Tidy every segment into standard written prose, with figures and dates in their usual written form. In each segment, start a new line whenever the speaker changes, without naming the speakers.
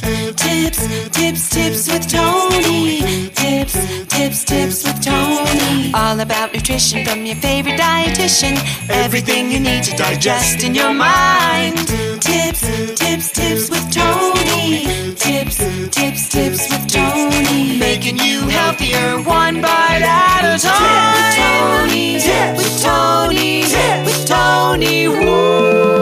Tips with Tony. Tips with Tony. All about nutrition from your favorite dietitian. Everything you need to digest in your mind. Tips with Tony. Tips with Tony. Making you healthier one bite at a time. With Tony. Woo.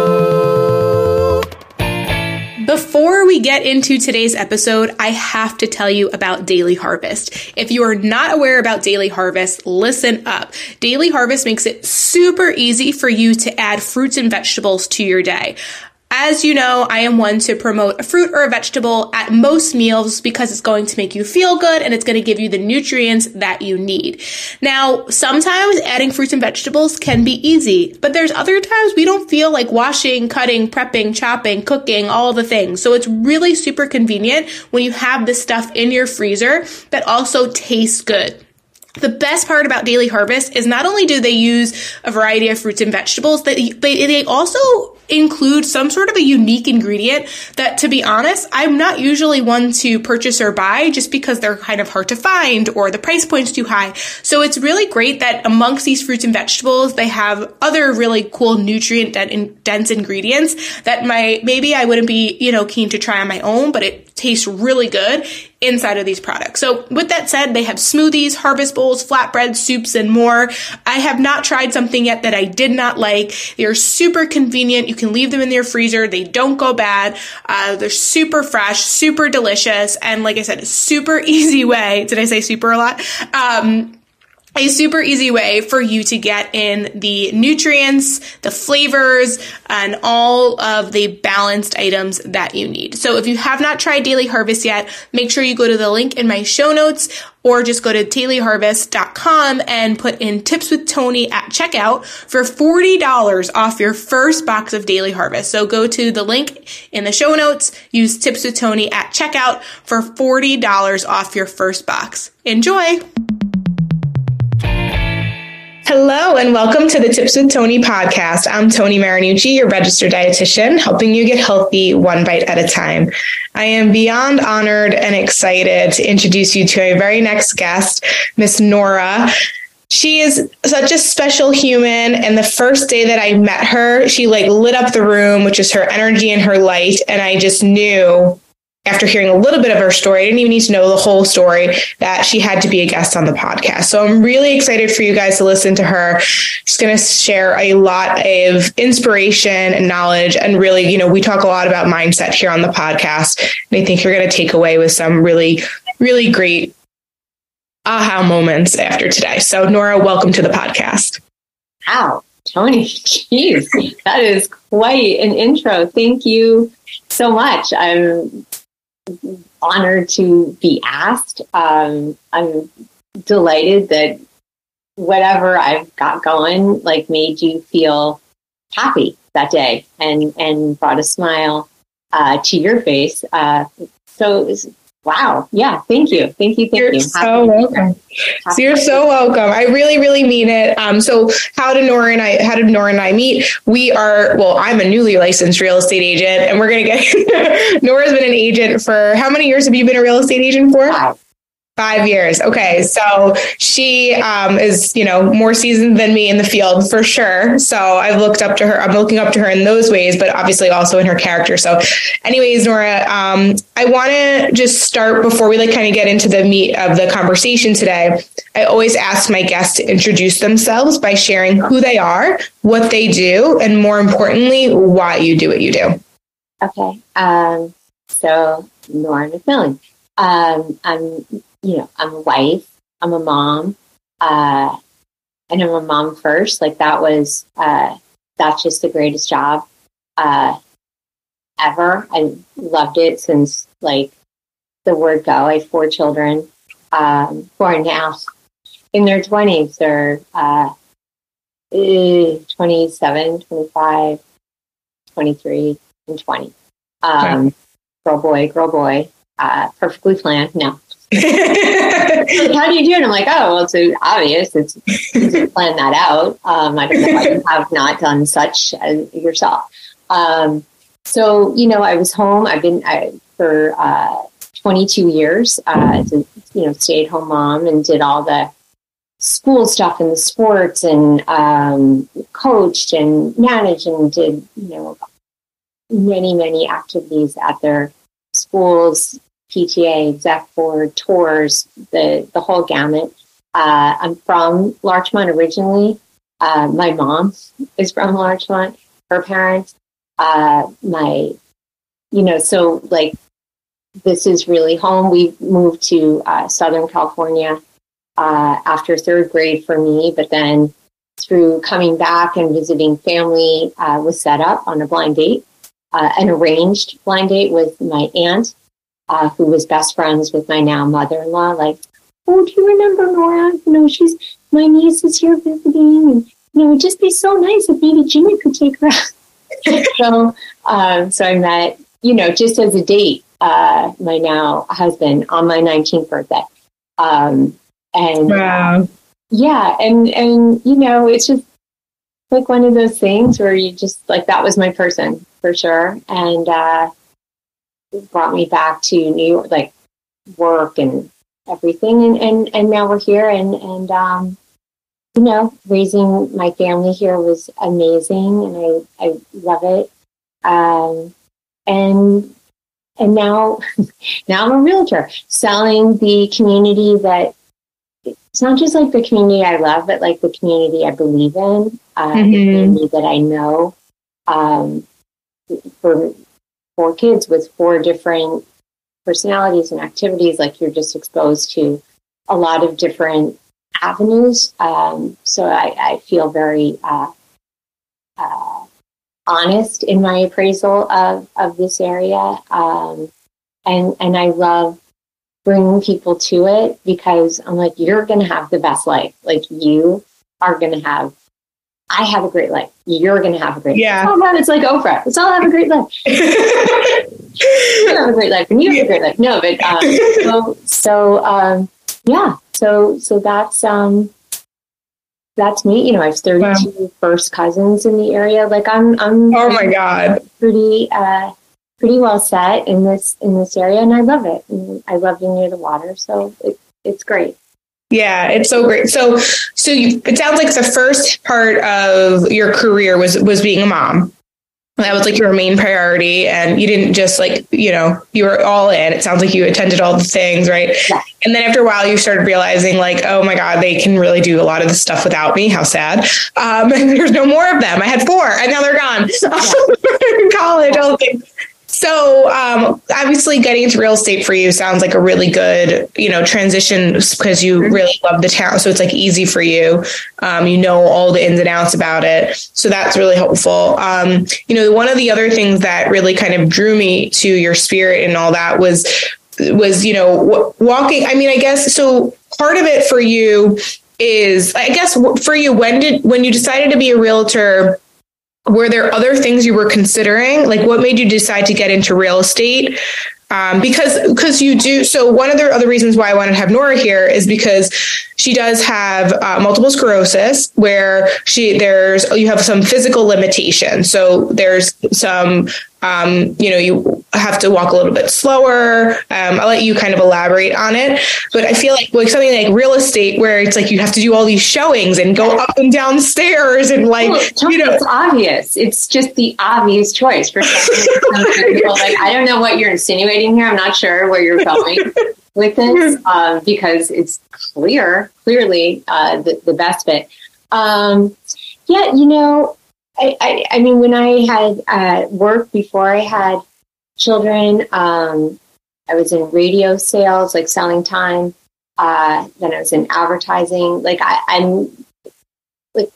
Before we get into today's episode, I have to tell you about Daily Harvest. If you are not aware about Daily Harvest, listen up. Daily Harvest makes it super easy for you to add fruits and vegetables to your day. As you know, I am one to promote a fruit or a vegetable at most meals because it's going to make you feel good and it's going to give you the nutrients that you need. Now, sometimes adding fruits and vegetables can be easy, but there's other times we don't feel like washing, cutting, prepping, chopping, cooking, all the things. So it's really super convenient when you have this stuff in your freezer that also tastes good. The best part about Daily Harvest is not only do they use a variety of fruits and vegetables, they also include some sort of a unique ingredient that, to be honest, I'm not usually one to purchase or buy just because they're kind of hard to find or the price point's too high. So it's really great that amongst these fruits and vegetables, they have other really cool nutrient dense ingredients that maybe I wouldn't be, keen to try on my own, but it tastes really good inside of these products. So with that said, they have smoothies, harvest bowls, flatbread, soups, and more. I have not tried something yet that I did not like. They are super convenient. You can leave them in your freezer. They don't go bad. They're super fresh, super delicious. And like I said, a super easy way. Did I say super a lot? A super easy way for you to get in the nutrients, the flavors, and all of the balanced items that you need. So if you have not tried Daily Harvest yet, make sure you go to the link in my show notes or just go to dailyharvest.com and put in Tips with Tony at checkout for $40 off your first box of Daily Harvest. So go to the link in the show notes, use Tips with Tony at checkout for $40 off your first box. Enjoy! Hello and welcome to the Tips with Tony podcast. I'm Tony Marinucci, your registered dietitian, helping you get healthy one bite at a time. I am beyond honored and excited to introduce you to our very next guest, Miss Nora. She is such a special human, and the first day that I met her, she lit up the room, which is her energy and her light, and I just knew after hearing a little bit of her story, I didn't even need to know the whole story, that she had to be a guest on the podcast. So I'm really excited for you guys to listen to her. She's going to share a lot of inspiration and knowledge. And really, we talk a lot about mindset here on the podcast. And I think you're going to take away with some really, really great aha moments after today. So Nora, welcome to the podcast.
Wow, Tony, geez, that is quite an intro. Thank you so much. I'm honored to be asked. I'm delighted that whatever I've got going made you feel happy that day and brought a smile to your face. Wow. Yeah. Thank you.
You're so welcome. You're so welcome. I really, really mean it. So how did Nora and I meet? I'm a newly licensed real estate agent, and we're going to get, Nora's been an agent for, how many years have you been a real estate agent for? 5 years. Okay. So she is, more seasoned than me in the field for sure. So I've looked up to her. I'm looking up to her in those ways, but obviously also in her character. So anyways, Nora, I want to just start before we kind of get into the meat of the conversation today. I always ask my guests to introduce themselves by sharing who they are, what they do, and more importantly, why you do what you do.
Okay. So Nora McMillian. I'm a wife, I'm a mom, and I'm a mom first. That's just the greatest job, ever. I loved it since the word go. I have 4 children, 4 now in their 20s. They're, 27, 25, 23, and 20. Girl, boy, perfectly planned. No. How do you do it? I'm like, it's obvious. It's to plan that out. I don't know why you have not done such as yourself. So, I was home. for 22 years as a stay-at-home mom, and did all the school stuff and the sports, and coached and managed and did many activities at their schools, PTA, exec board, tours, the whole gamut. I'm from Larchmont originally. My mom is from Larchmont. Her parents, so like this is really home. We moved to Southern California after third grade for me, but then through coming back and visiting family, was set up on a blind date, an arranged blind date with my aunt, who was best friends with my now mother-in-law. Like, oh, do you remember Nora? My niece is here visiting, and it would just be so nice if maybe Jimmy could take her out. So I met, just as a date, my now husband on my 19th birthday. And
wow.
And it's just like one of those things where you just like, that was my person for sure. And it brought me back to New York, like work and everything. And now we're here, and raising my family here was amazing, and I love it. And now I'm a realtor, selling the community that, it's not just like the community I love, but like the community I believe in, the community that I know, for 4 kids with 4 different personalities and activities. Like, you're just exposed to a lot of different avenues. So I feel very honest in my appraisal of this area. And I love bringing people to it, because I'm like, you're going to have the best life. Like, you are going to have, I have a great life. You're going to have a great life. It's like Oprah. Let's all have a great life. You have a great life, and you have a great life. No, but So that's me. I have 32 first cousins in the area. Like, I'm
oh my God,
pretty well set in this area, and I love it. And I love being near the water, so it's great.
Yeah, it's so great. So it sounds like the first part of your career was being a mom. That was like your main priority, and you didn't just you were all in. It sounds like you attended all the things, right?
Yeah.
And then after a while, you started realizing like, oh my God, they can really do a lot of this stuff without me. How sad. And there's no more of them. I had 4 and now they're gone. In college, all the things. So obviously getting into real estate for you sounds like a really good, transition, because you really love the town. So it's like easy for you. All the ins and outs about it. So that's really helpful. One of the other things that really kind of drew me to your spirit and all that was walking. I mean, I guess, so part of it for you is, I guess for you, when you decided to be a realtor, were there other things you were considering? Like, what made you decide to get into real estate? Because you do. So one of the other reasons why I wanted to have Nora here is because she does have multiple sclerosis, where you have some physical limitations. So there's some, you have to walk a little bit slower. I'll let you kind of elaborate on it, but I feel like something like real estate, where it's like you have to do all these showings and go up and down stairs, and
it's obvious. It's just the obvious choice for some people. Like, I don't know what you're insinuating here. I'm not sure where you're going with this, because it's clearly the best fit. I mean, when I had worked before I had children, I was in radio sales, like selling time. Then I was in advertising. Like, I'm like,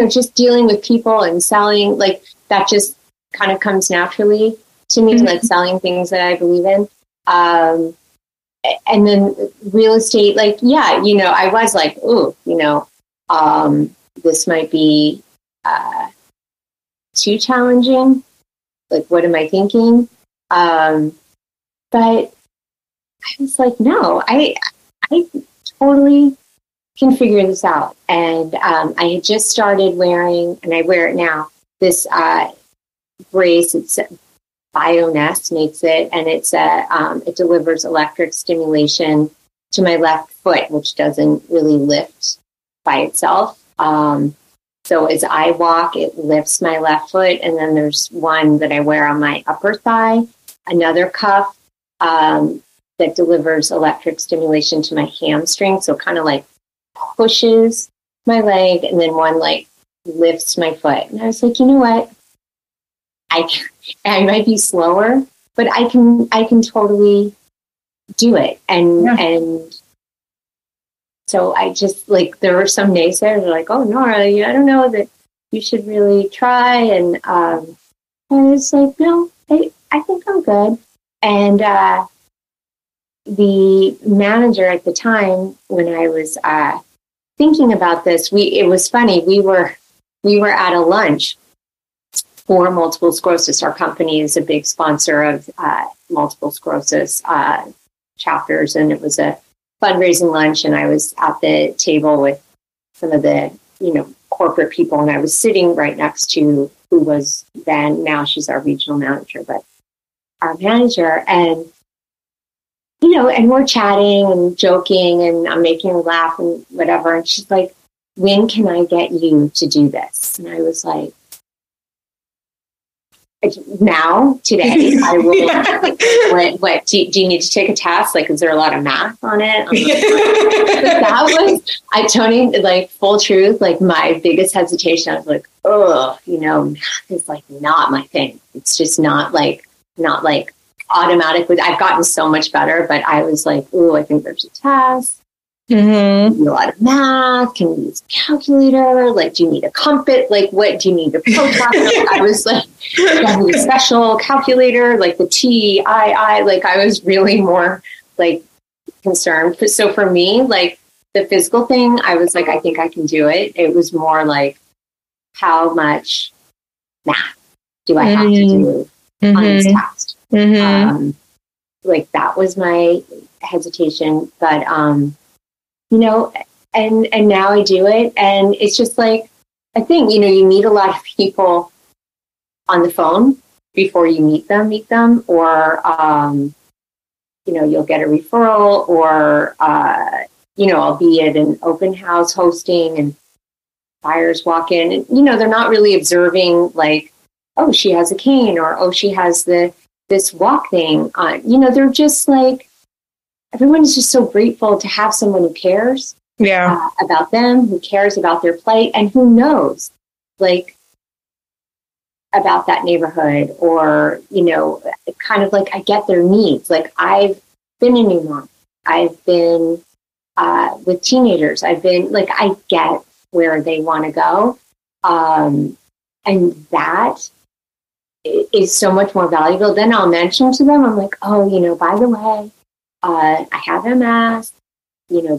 just dealing with people and selling, like, that just kind of comes naturally to me, like selling things that I believe in. And then real estate, like, I was like, ooh, this might be too challenging. Like, what am I thinking? But I was like, no, I totally can figure this out. And I had just started wearing, and I wear it now, this brace. It's Bioness makes it, and it delivers electric stimulation to my left foot, which doesn't really lift by itself. So as I walk, it lifts my left foot, and then there's one that I wear on my upper thigh, another cuff that delivers electric stimulation to my hamstring, so kind of like pushes my leg, and then one like lifts my foot. And I was like, you know what? I might be slower, but I can totally do it. And so I just like, there were some naysayers like, oh, Nora, I don't know that you should really try. And I was like, no, I think I'm good. And the manager at the time, when I was thinking about this, it was funny. We were at a lunch for multiple sclerosis. Our company is a big sponsor of multiple sclerosis chapters, and it was a fundraising lunch. And I was at the table with some of the corporate people, and I was sitting right next to who was now she's our regional manager, but our manager, and and we're chatting and joking, and I'm making her laugh and whatever. And she's like, when can I get you to do this? And I was like, now, today, I will. What do you need to take a test? Like, is there a lot of math on it? That was, Tony, like, full truth, like, my biggest hesitation. I was like, oh, math is like not my thing. It's just not like automatic. I've gotten so much better, but I was like, oh, I think there's a test. Mm-hmm. A lot of math. Can you use a calculator? Like, do you need a compass? Like, what do you need a protractor? I was like, do I need a special calculator? Like the TII. Like, I was really more like concerned. So for me, like the physical thing, I was like, I think I can do it. It was more like, how much math do I have to do on this test? Mm-hmm. Like that was my hesitation, but and now I do it, and it's just like, I think, you meet a lot of people on the phone before you meet them, or, you'll get a referral, or, I'll be at an open house hosting and buyers walk in and, they're not really observing like, oh, she has a cane, or, oh, she has this walk thing on, they're just like, everyone is just so grateful to have someone who cares about them, who cares about their plight, and who knows, like, about that neighborhood, or, kind of like, I get their needs. Like, I've been a new mom. I've been with teenagers. I've been, like, I get where they want to go. And that is so much more valuable. Then I'll mention to them, I'm like, oh, by the way, I have MS,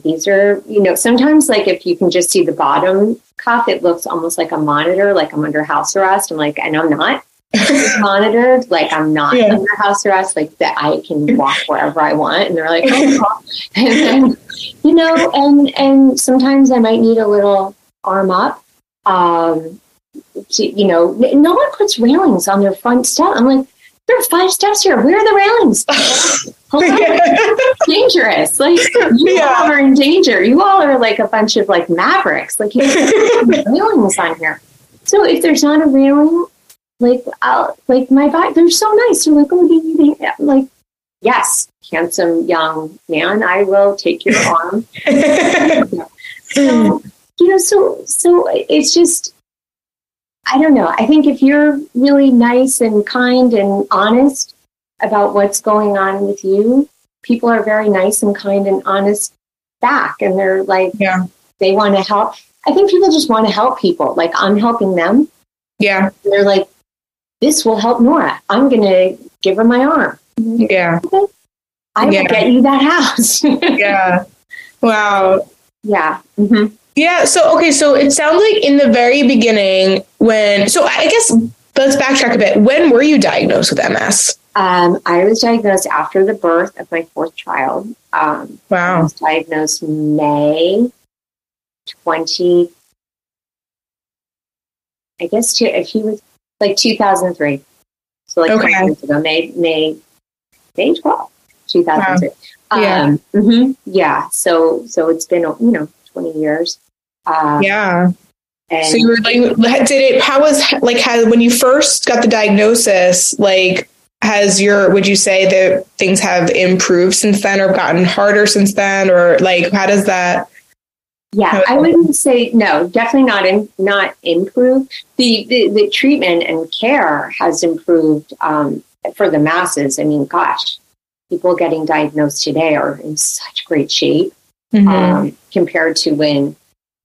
these are, sometimes like if you can just see the bottom cuff, it looks almost like a monitor, like I'm under house arrest. I'm like, and I'm not monitored, like I'm not under house arrest, like that I can walk wherever I want. And they're like, oh. And then, and sometimes I might need a little arm up. No one puts railings on their front step. I'm like, there are 5 steps here. Where are the railings? Hold on. Dangerous. Like, you all are in danger. You all are like a bunch of like mavericks. Like, you have railings on here. So if there's not a railing, like, my bike, they're so nice. They're like, oh, like, yes, handsome young man, I will take your arm. So it's just, I don't know. I think if you're really nice and kind and honest about what's going on with you, people are very nice and kind and honest back. And they're like, they want to help. I think people just want to help people. Like, I'm helping them. Yeah. And they're like, this will help Nora. I'm going to give her my arm. Yeah. Okay. I will get you that house.
Yeah. Wow.
Yeah. Mm-hmm.
Yeah. So it sounds like in the very beginning so I guess let's backtrack a bit. When were you diagnosed with MS?
I was diagnosed after the birth of my 4th child. Wow. I was diagnosed May 20, I guess if he was like 2003. So like 20 years ago, May 12th, 2002.
Wow.
Yeah. So it's been, 20 years.
Yeah.
And
so you were like, when you first got the diagnosis, like, would you say that things have improved since then or gotten harder since then? Or like, how does that?
Yeah, I wouldn't say, no, definitely not improved. The treatment and care has improved for the masses. I mean, gosh, people getting diagnosed today are in such great shape compared to when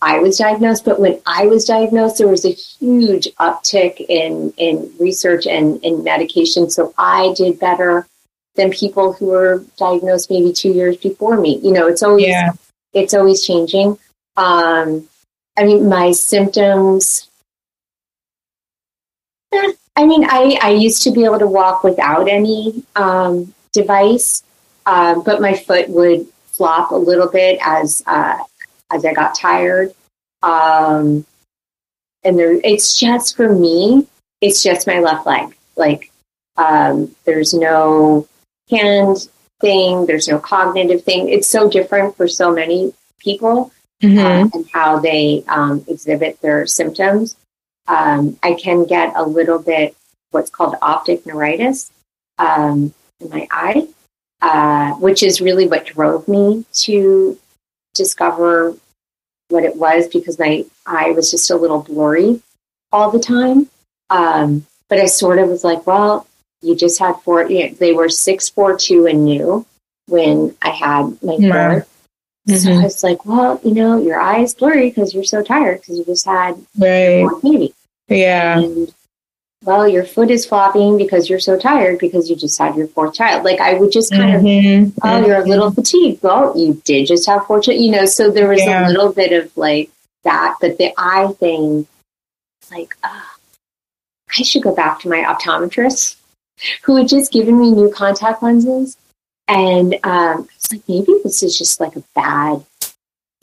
I was diagnosed. But when I was diagnosed, there was a huge uptick in research and in medication. So I did better than people who were diagnosed maybe 2 years before me. It's always changing. I mean, my symptoms, I used to be able to walk without any device, but my foot would flop a little bit as I got tired. And it's just, for me, it's just my left leg. Like, there's no hand thing, there's no cognitive thing. It's so different for so many people. And how they exhibit their symptoms. I can get a little bit what's called optic neuritis in my eye, which is really what drove me to discover what it was, because my eye was just a little blurry all the time. But I sort of was like, well, you just had they were 642 and new when I had my birth. So I was like, well, your eye is blurry because you're so tired because you just had your fourth baby.
Yeah.
And, well, your foot is flopping because you're so tired because you just had your fourth child. Like, I would just kind of, you're a little fatigued. Well, you did just have four children, so there was a little bit of like that. But the eye thing, like, I should go back to my optometrist who had just given me new contact lenses. And I was like, maybe this is just like a bad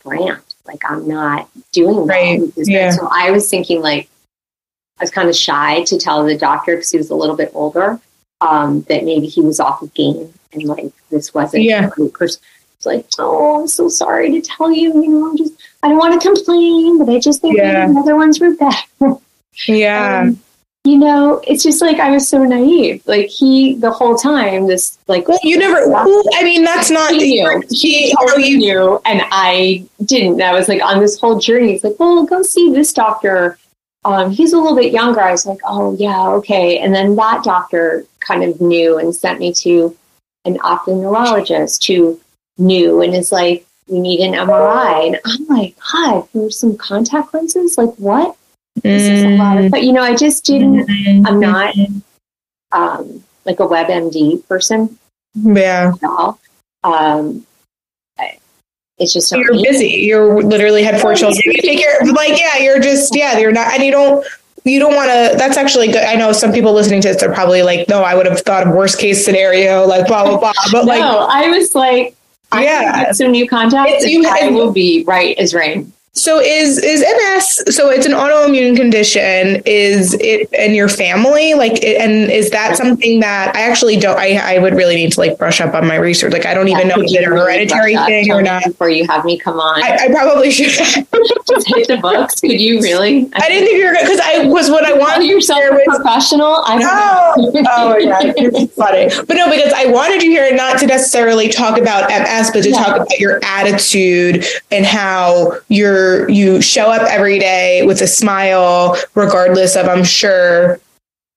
brand. Like, I'm not doing well with this. Yeah. So I was thinking, like, I was kind of shy to tell the doctor because he was a little bit older, that maybe he was off of game and like this wasn't a good person. It's like, oh, I'm so sorry to tell you. I don't want to complain, but I just think maybe the other ones were better.
Yeah.
It's just like, I was so naive. Like, the whole time, this, like...
Well, you never... that's not...
He knew. He totally knew, and I didn't. I was, like, on this whole journey. He's like, well, go see this doctor. He's a little bit younger. I was like, oh, yeah, okay. And then that doctor kind of knew and sent me to an ophthalmologist who knew and is like, you need an MRI. And I'm like, God, there's some contact lenses? Like, what? This is a lot of, but I just didn't, I'm not like a WebMD person.
Yeah.
At all. It's just
not you're me. Busy. You literally had 4 children. You take care of, you're not, and you don't want to, that's actually good. I know some people listening to this are probably like, no, I would have thought of worst case scenario, like blah, blah, blah. But
no, I was like, I get some new contacts and I will be right as rain.
So is MS, so it's an autoimmune condition, is it in your family? Like, and is that something that I actually don't, I would really need to like brush up on my research. Like, I don't even know if it's a hereditary thing or not.
Before you have me come on.
I probably should.
Just hit the books. Could you really?
I didn't think you were good, because I was what I wanted.
Yourself a professional? I don't know.
Oh my God, you're funny. But no, because I wanted you here not to necessarily talk about MS, but to talk about your attitude and how you show up every day with a smile, regardless of, I'm sure,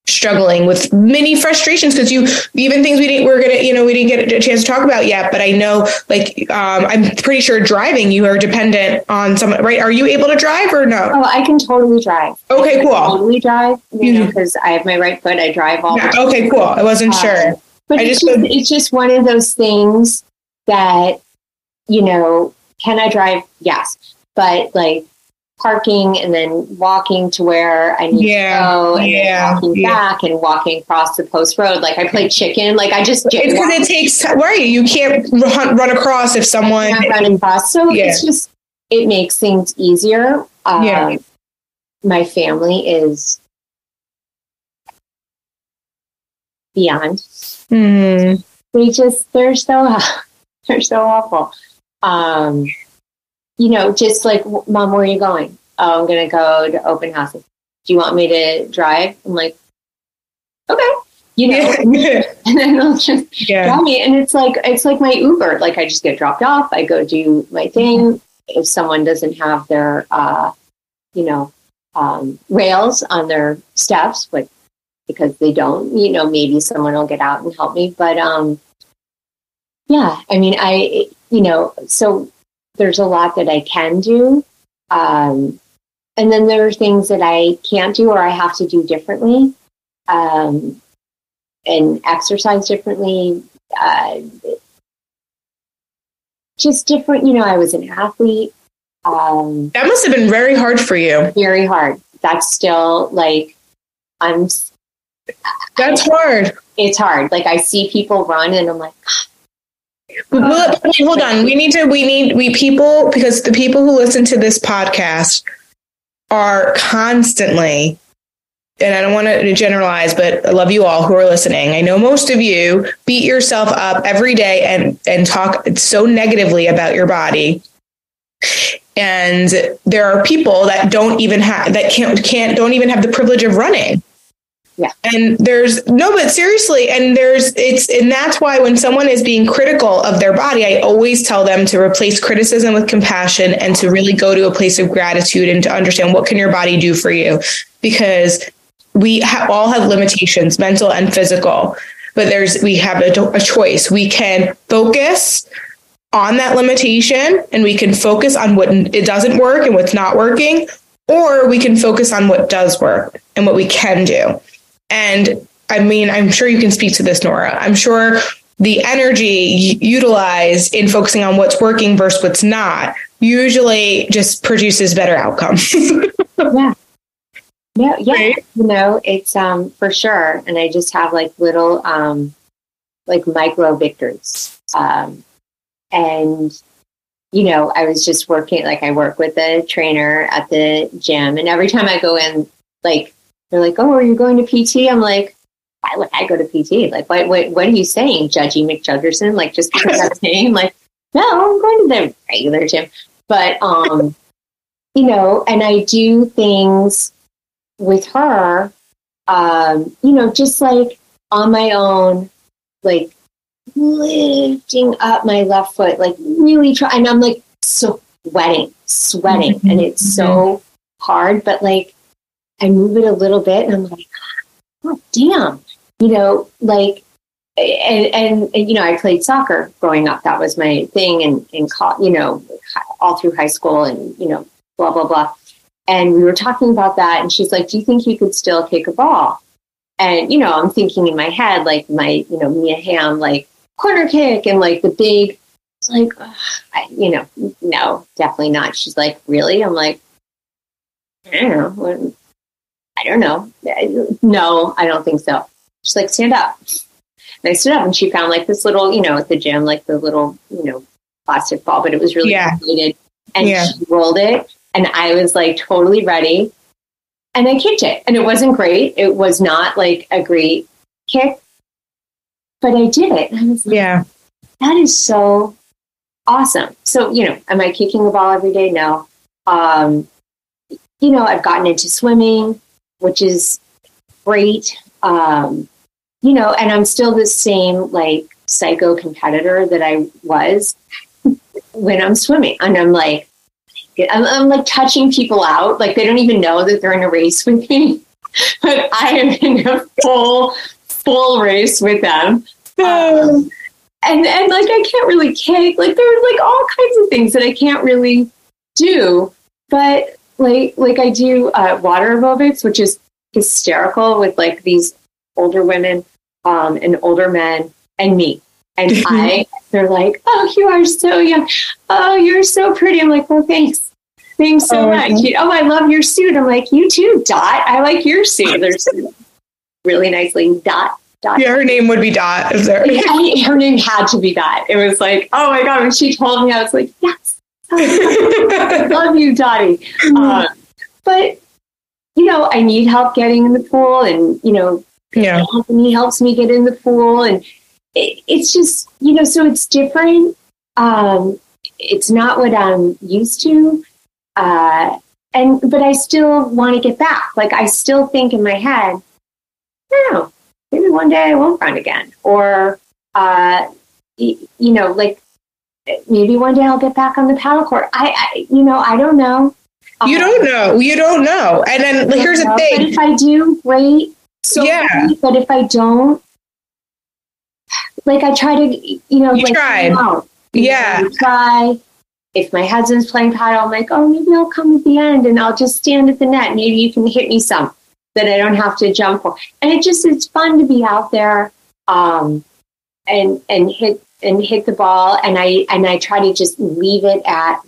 struggling with many frustrations, because even things we didn't get a chance to talk about yet. But I know, like, I'm pretty sure driving, you are dependent on someone, right? Are you able to drive or no?
Oh, I can totally drive.
Okay, cool.
Totally drive, because I have my right foot. I drive all the time.
Okay, cool. I wasn't sure.
But it's just one of those things that, can I drive? Yes. But like parking and then walking to where I need to go, and then walking back and walking across the post road. Like, I play chicken. Like, it's because
it takes time, right? You can't run across if someone
run across. So it's just, it makes things easier. My family is beyond.
Mm.
They're so awful. Just like, Mom, where are you going? Oh, I'm going to go to open houses. Do you want me to drive? I'm like, okay. And then they'll just drive me. And it's like my Uber. Like, I just get dropped off. I go do my thing. If someone doesn't have their, rails on their steps, but because they don't, maybe someone will get out and help me. But, so there's a lot that I can do. And then there are things that I can't do or I have to do differently, and exercise differently. Just different. I was an athlete.
That must have been very hard for you.
Very hard. That's still
that's hard.
It's hard. Like, I see people run and I'm like,
hold on. We need people, because the people who listen to this podcast are constantly, and I don't want to generalize, but I love you all who are listening. I know most of you beat yourself up every day and talk so negatively about your body. And there are people that don't even have the privilege of running.
Yeah.
And but seriously, and that's why when someone is being critical of their body, I always tell them to replace criticism with compassion and to really go to a place of gratitude and to understand what can your body do for you, because we all have limitations, mental and physical, but we have a choice. We can focus on that limitation and we can focus on what it doesn't work and what's not working, or we can focus on what does work and what we can do. And I mean, I'm sure you can speak to this, Nora. I'm sure the energy utilized in focusing on what's working versus what's not usually just produces better outcomes.
Yeah.
Right?
It's for sure. And I just have little micro victories. And I was just working, I work with a trainer at the gym, and every time I go in, they're like, "Oh, are you going to PT?" I'm like, "Why would I go to PT? What are you saying, Judgy McJudgerson? Just because I'm saying, no, I'm going to the regular gym." But, and I do things with her, just on my own, lifting up my left foot, really try. And I'm sweating, mm-hmm. and it's so hard, but I move it a little bit and I'm like, oh, damn, and I played soccer growing up. That was my thing. And all through high school and, blah, blah, blah. And we were talking about that. And she's like, do you think you could still kick a ball? And, I'm thinking in my head, my, Mia Hamm, corner kick and the big, no, definitely not. She's like, really? I'm like, I don't know. No, I don't think so. She's like, stand up. And I stood up and she found this little, at the gym, the little, plastic ball, but it was really inflated. And she rolled it. And I was totally ready. And I kicked it. And it wasn't great. It was not a great kick, but I did it. And I was like, that is so awesome. So, am I kicking a ball every day? No. I've gotten into swimming, which is great. And I'm still the same psycho competitor that I was when I'm swimming. And I'm I'm touching people out. They don't even know that they're in a race with me, but I am in a full race with them. And I can't really kick. There's all kinds of things that I can't really do, but I do water aerobics, which is hysterical with these older women and older men and me. And they're like, oh, you are so young. Oh, you're so pretty. I'm like, well, thanks. Thanks so much. Oh, I love your suit. I'm like, you too, Dot. I like your suit. There's really nicely Dot.
Yeah, her name would be Dot. Is there?
Her name had to be Dot. It was oh my God. When she told me, I was like, yes. I love you, Dottie. But, I need help getting in the pool and,
Yeah.
And he helps me get in the pool. And it's just, so it's different. It's not what I'm used to. But I still want to get back. Like, I still think in my head, no, maybe one day I won't run again. Or, like, maybe one day I'll get back on the paddle court. I don't know.
You don't know. You don't know. And then here's the thing.
But if I do, great. So
yeah.
Great. But if I don't, like, I try to,
you tried. Yeah.
I try. If my husband's playing paddle, I'm like, oh, maybe I'll come at the end and I'll just stand at the net. Maybe you can hit me some that I don't have to jump for. And it's fun to be out there, and hit the ball. And I try to just leave it at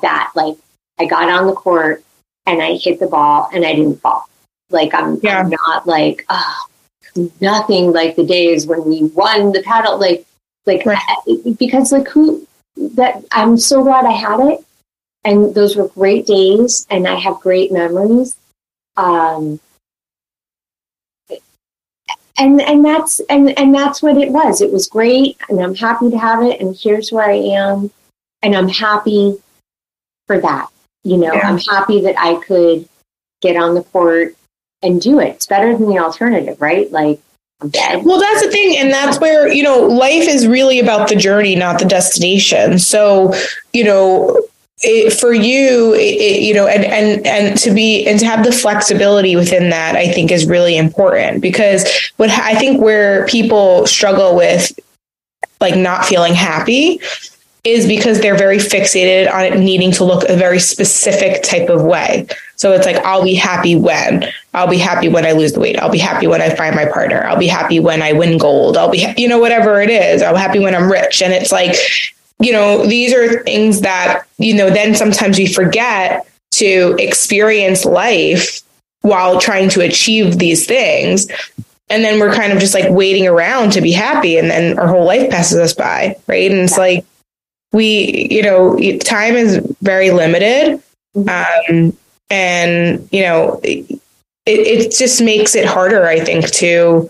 that. Like, I got on the court and I hit the ball and I didn't fall. Like, I'm not like, nothing like the days when we won the paddle. Because that I'm so glad I had it, and those were great days, and I have great memories. And that's what it was. It was great, and I'm happy to have it. And here's where I am, and I'm happy for that. I'm happy that I could get on the court and do it. It's better than the alternative, right? Like, I'm dead.
Well, that's the thing. And that's where, life is really about the journey, not the destination. So, for you, and to have the flexibility within that, I think is really important, because what I think where people struggle with, like, not feeling happy is because they're very fixated on it needing to look a very specific type of way. So it's like, I'll be happy when I lose the weight. I'll be happy when I find my partner. I'll be happy when I win gold. I'll be, whatever it is. I'll be happy when I'm rich. And it's like, these are things that, then sometimes we forget to experience life while trying to achieve these things. And then we're kind of just like waiting around to be happy. And then our whole life passes us by. Right. And it's like, time is very limited. And, it just makes it harder, I think, to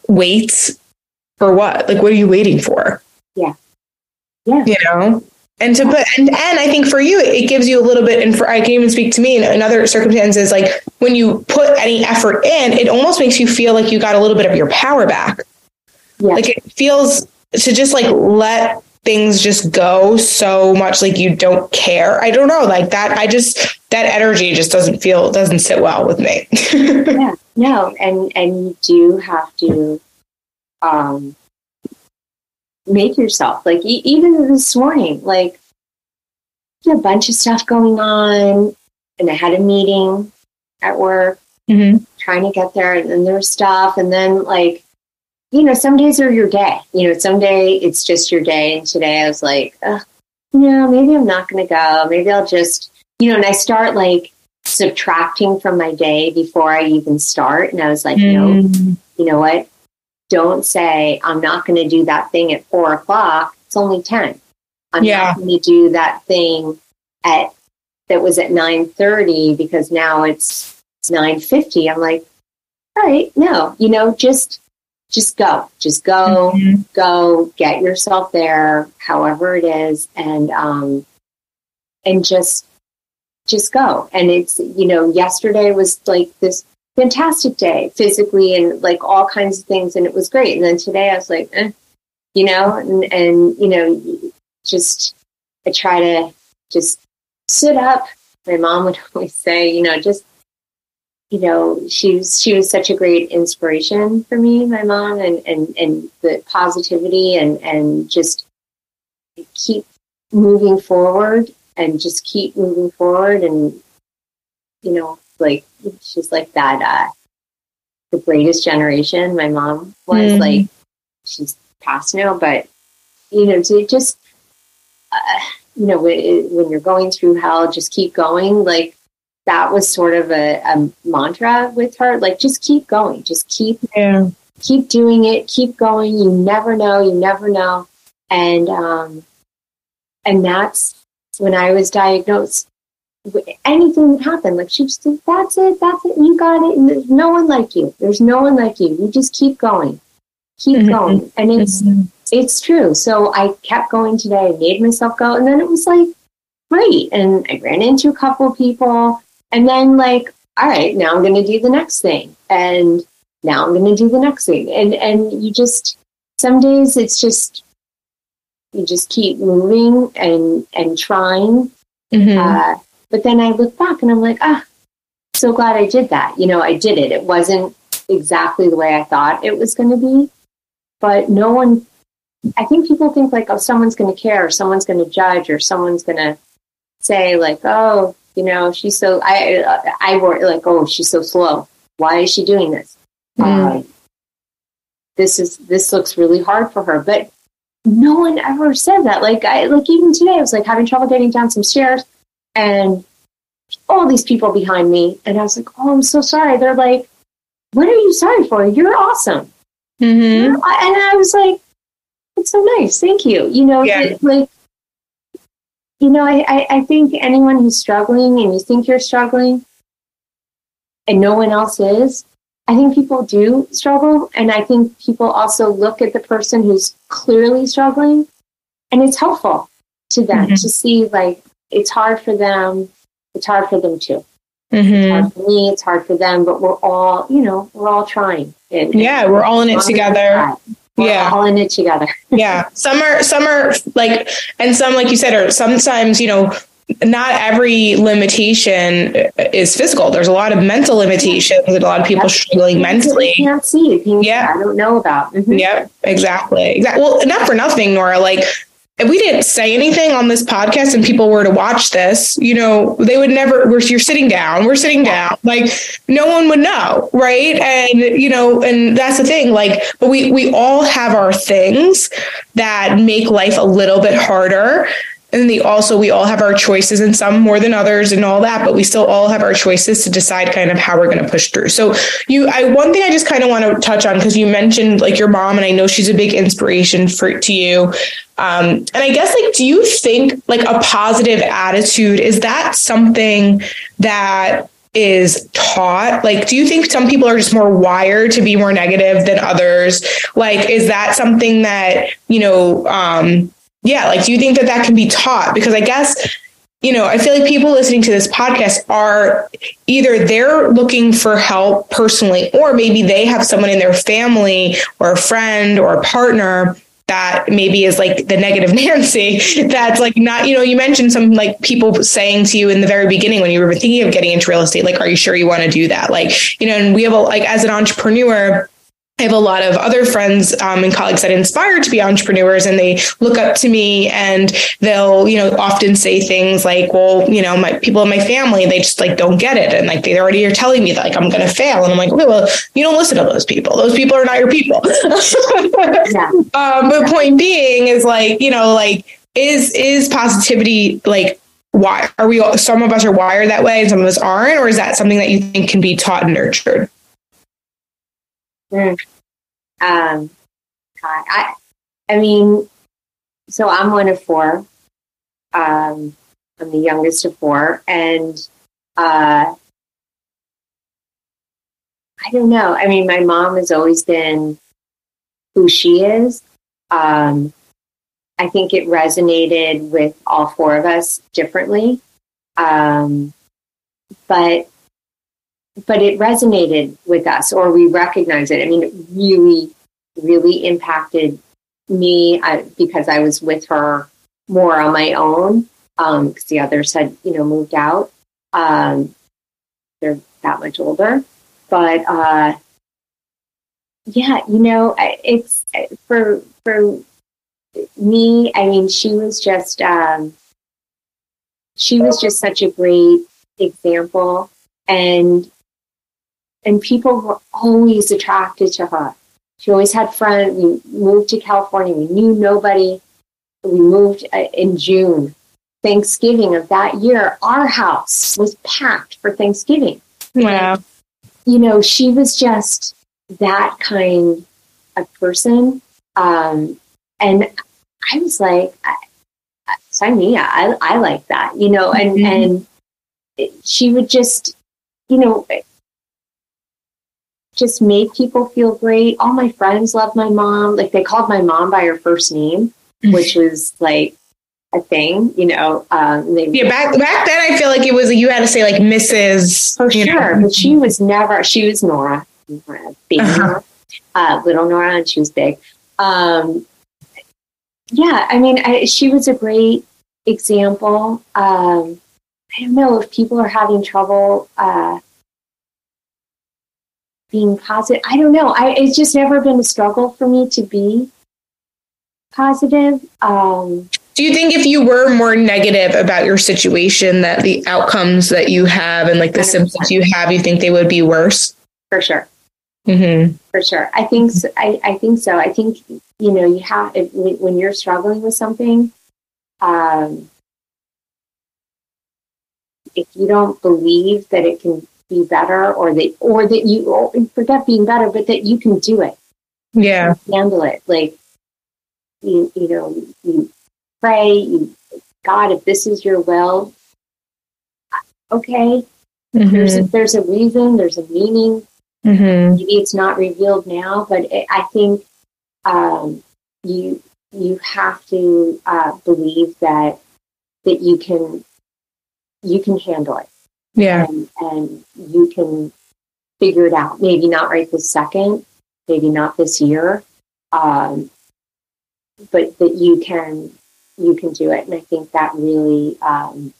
wait for what? Like, what are you waiting for?
Yeah. Yeah.
And I think for you, it gives you a little bit, and I can even speak to me in other circumstances, like when you put any effort in, it almost makes you feel like you got a little bit of your power back. Yeah. Like, it feels to just like let things just go so much, like you don't care. I don't know, like that. That energy just doesn't sit well with me.
Yeah, no. And you do have to, make yourself, like, even this morning, like, a bunch of stuff going on, and I had a meeting at work, trying to get there, and then there was stuff, and then, like, some days are your day. Some day it's just your day. And today I was like, maybe I'm not going to go. Maybe I'll just, and I start like subtracting from my day before I even start. And I was like, no, you know what? Don't say I'm not going to do that thing at 4:00. It's only 10. I'm not going to do that thing that was at 9:30 because now it's 9:50. I'm like, all right, no, just go, go get yourself there, however it is. And just go. And it's, yesterday was like this fantastic day physically and like all kinds of things. And it was great. And then today I was like, just, I try to just sit up. My mom would always say, she was such a great inspiration for me, my mom, and the positivity and just keep moving forward and just keep moving forward. And, like, she's like that, the greatest generation. My mom was like, she's passed now, but, to just, when you're going through hell, just keep going. Like, that was sort of a mantra with her. Like, just keep going. Just keep doing it. Keep going. You never know. And that's when I was diagnosed anything that happened, like she just said, that's it, you got it. And there's no one like you. There's no one like you. You just keep going. Keep going. And it's true. So I kept going today. I made myself go. And then it was like, great. And I ran into a couple of people. And then like, all right, now I'm going to do the next thing. And now I'm going to do the next thing. And you just, some days it's just, you just keep moving and trying. But then I look back and I'm like, so glad I did that. You know, I did it. It wasn't exactly the way I thought it was going to be. But no one, I think people think like, oh, someone's going to care, or someone's going to judge, or someone's going to say like, oh, you know, she's so, I worry like, oh, she's so slow. Why is she doing this? This looks really hard for her. But no one ever said that. Like even today, I was like having trouble getting down some stairs, and all these people behind me. And I was like, oh, I'm so sorry. They're like, what are you sorry for? You're awesome. And I was like, it's so nice. Thank you. You know, like, you know, I think anyone who's struggling and you think you're struggling and no one else is, I think people do struggle. And I think people also look at the person who's clearly struggling, and it's helpful to them to see like, it's hard for them. It's hard for them too. It's hard for me. It's hard for them, but we're all, you know, we're all trying. And
we're all in it together.
We're all in it together.
Some are like, and some, like you said, are sometimes, you know, not every limitation is physical. There's a lot of mental limitations and a lot of people struggling mentally.
You can't see things I don't know about.
Yep, exactly. Well, not for nothing, Nora, like, if we didn't say anything on this podcast and people were to watch this, you know, they would never, you're sitting down, we're sitting down, like no one would know. Right. And, you know, and that's the thing, like, but we all have our things that make life a little bit harder. And we all have our choices, and some more than others and all that, but we still all have our choices to decide kind of how we're going to push through. So one thing I just kind of want to touch on, because you mentioned like your mom, and I know she's a big inspiration to you. And I guess, like, do you think like a positive attitude, is that something that is taught? Like, do you think some people are just more wired to be more negative than others? Like, is that something that, you know, like, do you think that can be taught? Because I guess, you know, I feel like people listening to this podcast are either they're looking for help personally, or maybe they have someone in their family or a friend or a partner that maybe is like the negative Nancy, that's like not, you know, you mentioned some like people saying to you in the very beginning when you were thinking of getting into real estate, like, are you sure you want to do that? Like, you know, and we have like, as an entrepreneur, I have a lot of other friends and colleagues that inspire to be entrepreneurs, and they look up to me, and they'll, you know, often say things like, well, you know, my people in my family, they just like don't get it. And like, they already are telling me that like, I'm going to fail. And I'm like, okay, well, you don't listen to those people. Those people are not your people. But point being is like, you know, like, is positivity, like, why are we, some of us are wired that way and some of us aren't, or is that something that you think can be taught and nurtured?
I mean, so I'm one of four. I'm the youngest of four, and I don't know. I mean, my mom has always been who she is. I think it resonated with all four of us differently, but it resonated with us, or we recognize it. I mean, it really, really impacted me because I was with her more on my own, because the others had, you know, moved out. They're that much older. But, yeah, you know, it's for me, I mean, she was just such a great example, and people were always attracted to her. She always had friends. We moved to California. We knew nobody. We moved in June. Thanksgiving of that year, our house was packed for Thanksgiving.
Wow.
And, you know, she was just that kind of person. And I was like, sign me up. I like that, you know, and she would just, just make people feel great. All my friends loved my mom. Like, they called my mom by her first name, which was like a thing, back
then I feel like it was, you had to say like Mrs.
For sure. But she was Nora, baby Nora, little Nora, and she was big. She was a great example. I don't know if people are having trouble being positive. I don't know. It's just never been a struggle for me to be positive.
Do you think if you were more negative about your situation, that the outcomes that you have and like the 100%. Symptoms you have, you think they would be worse?
For sure.
Mm-hmm.
For sure. I think so. I think so. I think, you have, when you're struggling with something, if you don't believe that it can be better, or that you forget being better, but that you can do it.
Yeah.
Handle it. Like, you pray, God, if this is your will, okay. Mm-hmm. There's a reason, there's a meaning.
Mm-hmm.
Maybe it's not revealed now, but I think you have to believe that you can handle it.
Yeah.
And you can figure it out. Maybe not right this second, maybe not this year, but that you can do it. And I think that really, I've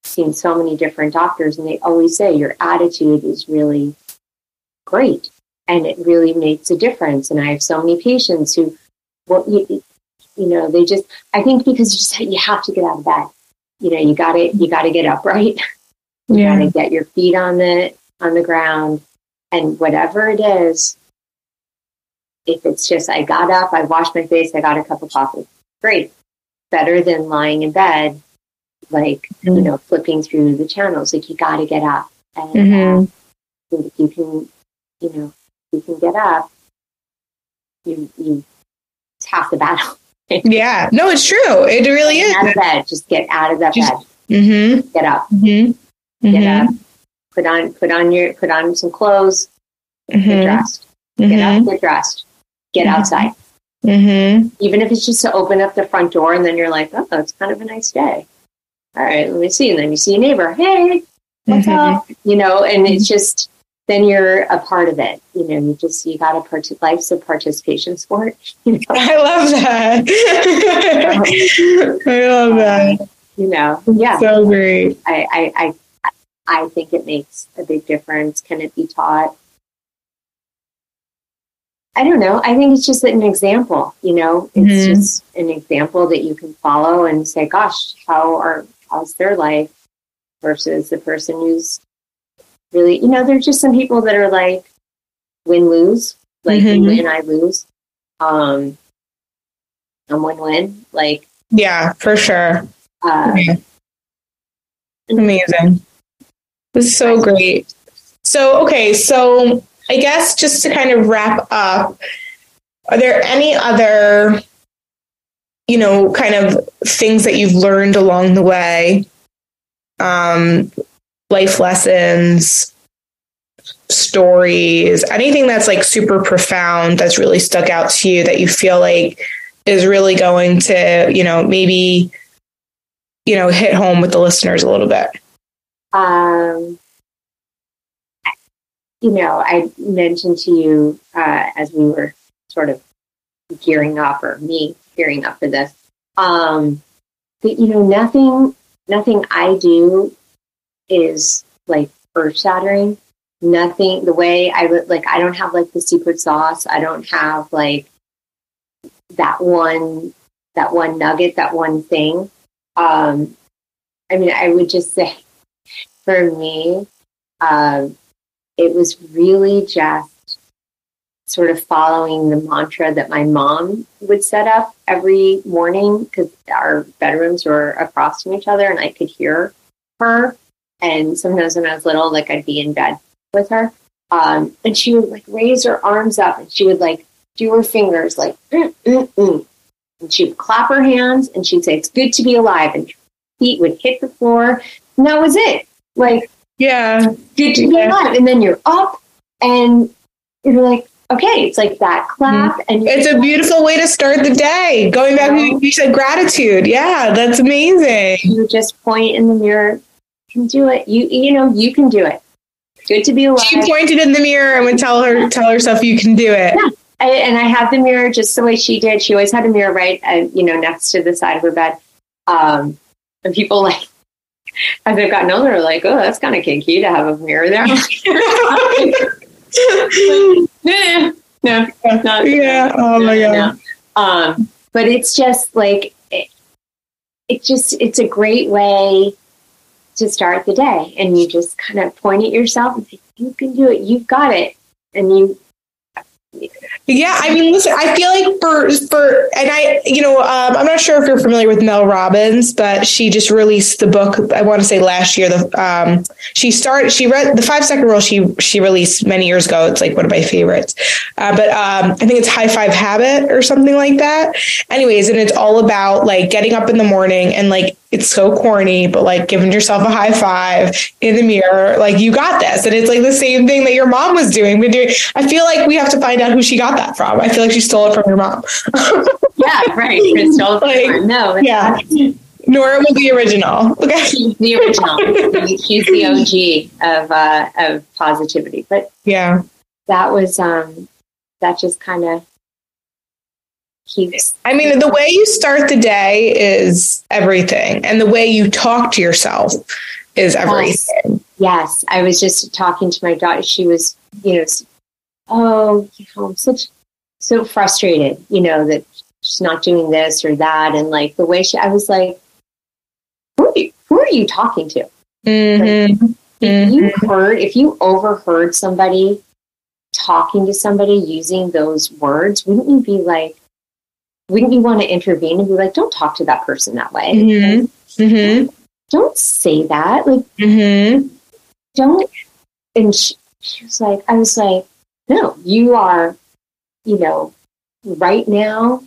seen so many different doctors, and they always say your attitude is really great, and it really makes a difference. And I have so many patients who, they just, I think because you have to get out of bed. You got to get up, right? You got to get your feet on the ground, and whatever it is, if it's just, I got up, I washed my face, I got a cup of coffee, great. Better than lying in bed, like, flipping through the channels. Like, you got to get up. And if you can, you can get up, you it's half the battle.
Yeah. No, it's true. It really is.
Out of bed. Just get out of that bed.
Mm-hmm.
Get up.
Mm-hmm.
Get up. Put on some clothes. Get dressed. Get up. Get dressed. Get outside.
Mm-hmm.
Even if it's just to open up the front door, and then you're like, oh, it's kind of a nice day. All right, let me see. And then you see a neighbor. Hey, what's up? And it's just, then you're a part of it. You got to life's a participation sport.
I love that. I love that.
Yeah.
So great.
I think it makes a big difference. Can it be taught? I don't know. I think it's just an example, it's just an example that you can follow and say, gosh, how's their life versus the person who's really, there's just some people that are like win-lose, like you win, I lose. I'm win-win. Like,
yeah, for sure. Amazing. This is so great. So, okay. So I guess just to kind of wrap up, are there any other, kind of things that you've learned along the way? Life lessons, stories, anything that's like super profound that's really stuck out to you that you feel like is really going to, maybe, hit home with the listeners a little bit?
I mentioned to you as we were sort of gearing up, or me gearing up for this, that, nothing I do is like earth shattering. Nothing, the way I would, like, I don't have like the secret sauce. I don't have like that one nugget, that one thing. I would just say for me, it was really just sort of following the mantra that my mom would set up every morning, because our bedrooms were across from each other and I could hear her. And sometimes when I was little, like, I'd be in bed with her. And she would like raise her arms up, and she would like do her fingers like, And she would clap her hands, and she'd say, it's good to be alive. And her feet would hit the floor, And that was it. Like,
yeah,
good to be alive. And then you're up and you're like, okay, it's like that clap. And
it's a beautiful way to start the day. Going back to you said gratitude. Yeah, that's amazing.
You just point in the mirror, you can do it. You know, you can do it. Good to be alive.
She pointed in the mirror and would tell herself you can do it.
Yeah. And I had the mirror just the way she did. She always had a mirror right, next to the side of her bed. And people like, as they've gotten older, are like, oh, that's kind of kinky to have a mirror there. No, not.
Yeah. Oh my God.
No. But it's just like, it's a great way to start the day. And you just kind of point at yourself and say, you can do it. You've got it. And
yeah, I mean, listen, I feel like and I'm not sure if you're familiar with Mel Robbins, but she just released the book, I want to say last year, she read the 5-second rule she released many years ago. It's like one of my favorites. But I think it's High Five Habit or something like that. Anyways, and it's all about like getting up in the morning and like, it's so corny, but like giving yourself a high five in the mirror, like you got this. And it's like the same thing that your mom was doing. I feel like we have to find out who she got that from. I feel like she stole it from your mom.
Yeah, right. Crystal. Like, no.
Yeah. Nora was the original. Okay.
She's the original. She's the OG of positivity. But
yeah,
that was, that just kind of keeps.
I mean, the way you start the day is everything. And the way you talk to yourself is everything.
Yes. I was just talking to my daughter. She was, I'm so frustrated, that she's not doing this or that. And like the way I was like, who are you talking to?
Mm-hmm.
Like, if you overheard somebody talking to somebody using those words, wouldn't you want to intervene and be like, don't talk to that person that way?
Mm-hmm. Mm-hmm.
Don't say that. Like, don't. And she was like, I was like, no, you are, right now,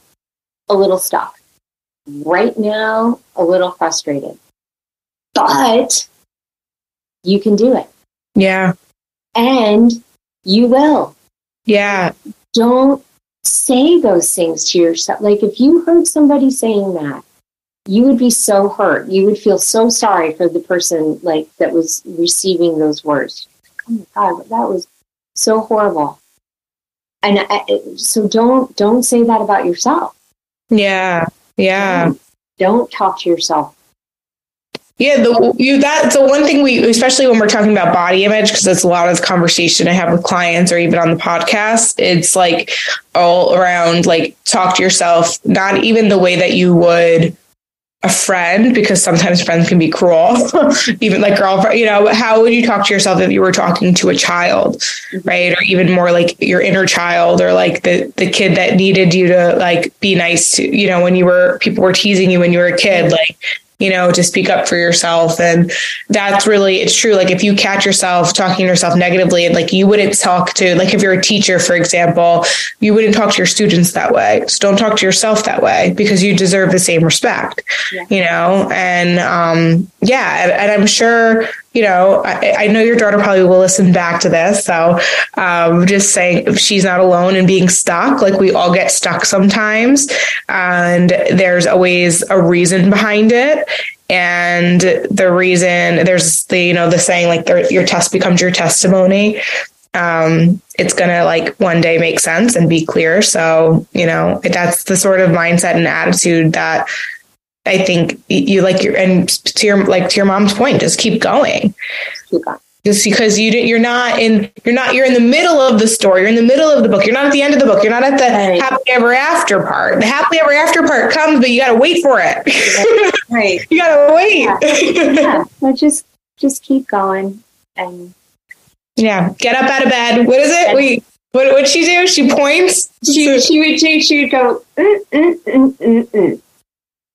a little stuck. Right now, a little frustrated. But you can do it.
Yeah.
And you will.
Yeah.
Don't say those things to yourself. Like if you heard somebody saying that, you would be so hurt. You would feel so sorry for the person like that was receiving those words. Oh my God, that was so horrible. And so don't say that about yourself.
Yeah. Yeah.
Don't talk to yourself.
Yeah, that's the one thing especially when we're talking about body image, because that's a lot of the conversation I have with clients or even on the podcast. It's like all around, like talk to yourself, not even the way that you would a friend, because sometimes friends can be cruel, even like girlfriend, how would you talk to yourself if you were talking to a child, right? Or even more like your inner child, or like the kid that needed you to like be nice to, when people were teasing you when you were a kid, like, to speak up for yourself. And that's really, it's true. Like if you catch yourself talking to yourself negatively, and like you wouldn't talk to, like if you're a teacher, for example, you wouldn't talk to your students that way. So don't talk to yourself that way, because you deserve the same respect, and and I'm sure, I know your daughter probably will listen back to this. So just saying, if she's not alone in being stuck, like we all get stuck sometimes, and there's always a reason behind it. And the reason, there's the saying, like your test becomes your testimony. It's going to like one day make sense and be clear. So, that's the sort of mindset and attitude that I think you like to your mom's point, just keep going. Just because you're in the middle of the story, you're in the middle of the book. You're not at the end of the book. You're not at the happily ever after part. The happily ever after part comes, but you got to wait for it.
Right.
You got to wait.
Yeah. Well, just keep going and
get up out of bed. What is it? What'd she do? She points.
She would go.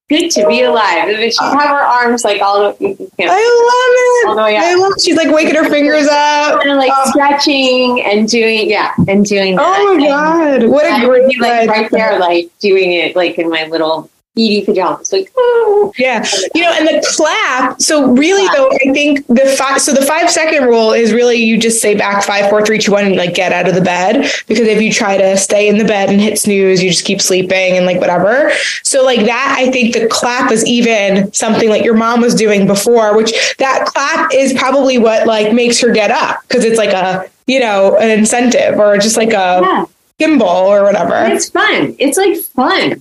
Good to be alive. And then she'd have her arms like all the way.
I love it. I love it. She's like waking her fingers up.
And like stretching and doing that.
Oh my God. What a great
like right there, like doing it like in my little beauty pajamas. Like, oh.
Yeah. And the clap. So really though, I think the 5-second rule is really, you just say back 5, 4, 3, 2, 1, and like get out of the bed. Because if you try to stay in the bed and hit snooze, you just keep sleeping and like whatever. So like that, I think the clap is even something like your mom was doing before, which that clap is probably what like makes her get up. Cause it's like a, an incentive or just like a gimbal or whatever.
It's fun. It's like fun.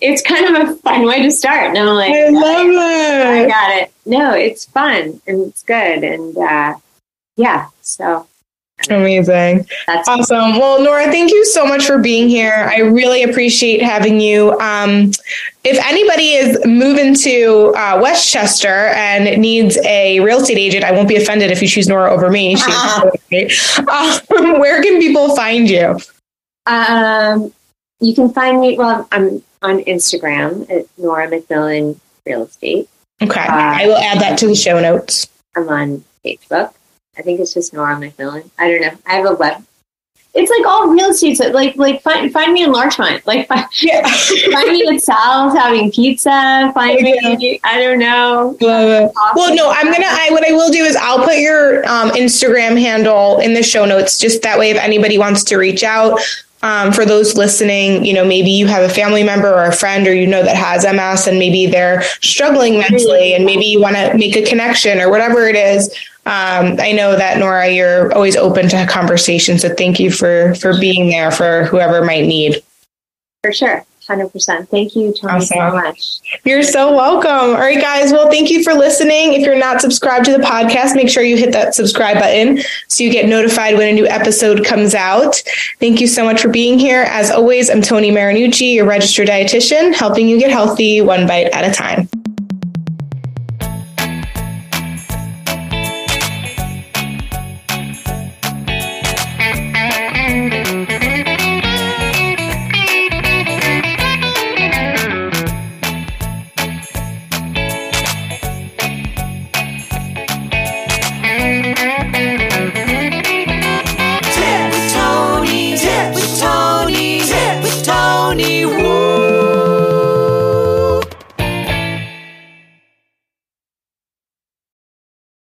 It's kind of a fun way to start. And I'm like,
I love it.
I got it. No, it's fun and it's good. And so.
Amazing. That's awesome. Well, Nora, thank you so much for being here. I really appreciate having you. If anybody is moving to Westchester and needs a real estate agent, I won't be offended if you choose Nora over me. Where can people find you?
You can find me. Well, I'm on Instagram at Nora McMillian Real Estate.
Okay. I will add that to the show notes.
I'm on Facebook. I think it's just Nora McMillian. I don't know. I have a web. It's like all real estate. So like find me in Larchmont. Like find me at Sal's having pizza. Find me. I don't know.
Love it. Well, no, what I will do is I'll put your Instagram handle in the show notes. Just that way, if anybody wants to reach out. For those listening, maybe you have a family member or a friend or that has MS and maybe they're struggling mentally and maybe you want to make a connection or whatever it is. I know that, Nora, you're always open to conversation. So thank you for being there for whoever might need.
For sure. 100%. Thank you, Tony, so much.
You're so welcome. All right, guys. Well, thank you for listening. If you're not subscribed to the podcast, make sure you hit that subscribe button so you get notified when a new episode comes out. Thank you so much for being here. As always, I'm Tony Marinucci, your registered dietitian, helping you get healthy one bite at a time.